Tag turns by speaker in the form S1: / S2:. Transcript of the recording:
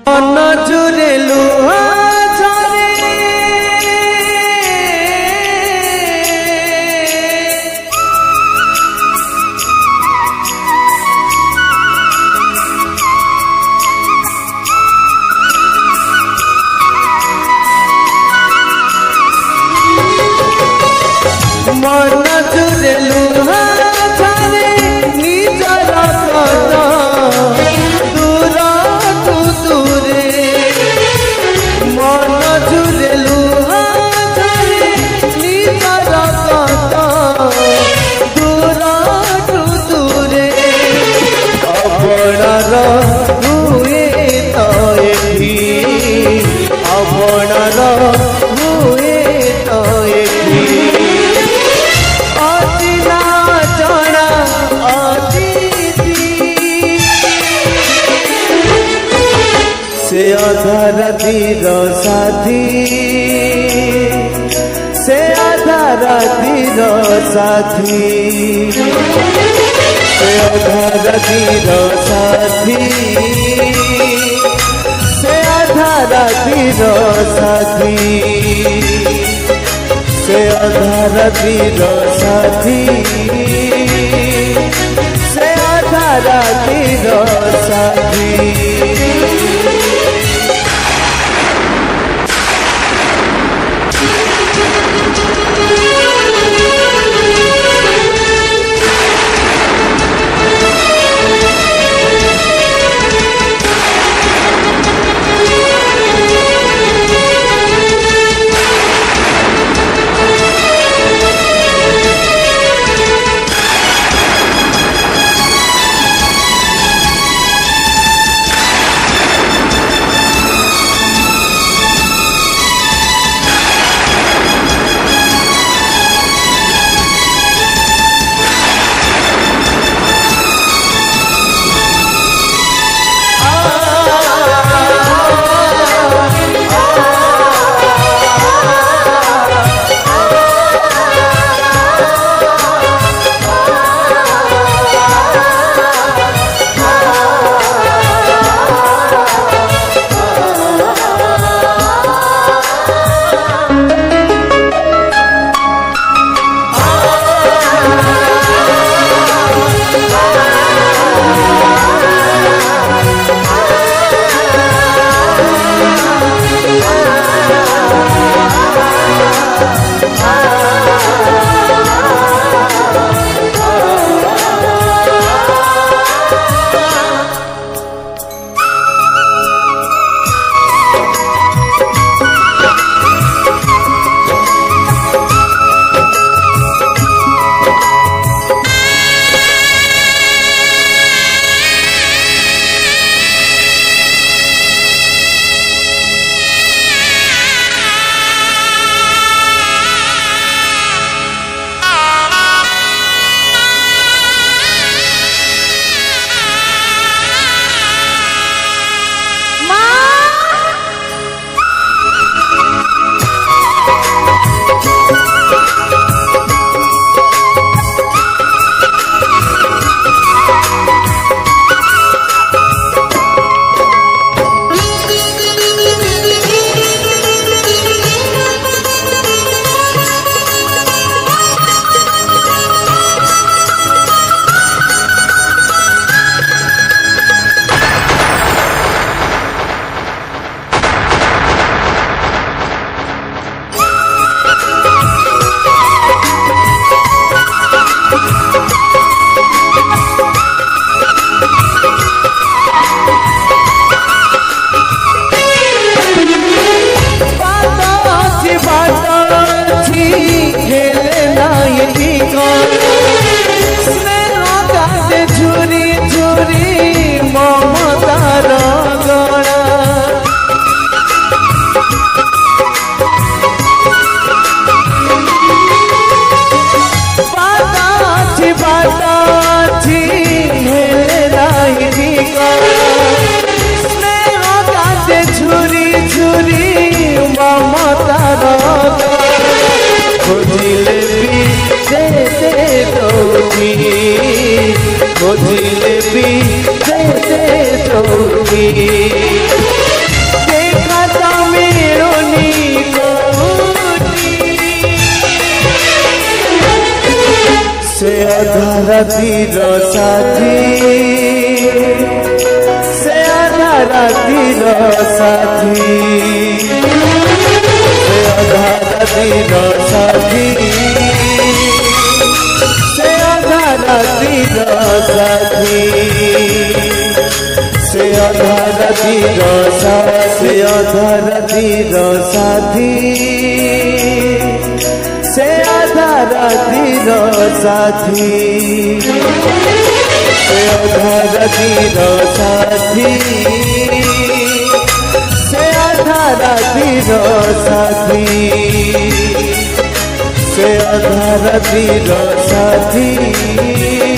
S1: मन जुरे लुहा झरे मन जुरे लुहा झरे निजर कथा दूर तू दूरे मन जुरे लुहा झरे निजर कथा दूर तू दूरे अपनार हुए तो एठी अपनार हुए तो एठी अचिना जଣା अतिथि से आधा रातिर साथी से आधा रातिर साथी से आधा रातिर साथी से आधा रातिर साथी से आधा रातिर साथी से आधा रातिर साथी
S2: खोजिले भी जैसे चौकी
S1: রাতির সাথী সে আধা রাতির সাথী সে আধা রাতির সাথী সে আধা রাতির সাথী সে আধা রাতির সাথী আধা রাতির সাথী से आधा रातीर साथी से आधा रातीर साथी से आधा रातीर साथी से आधा रातीर साथी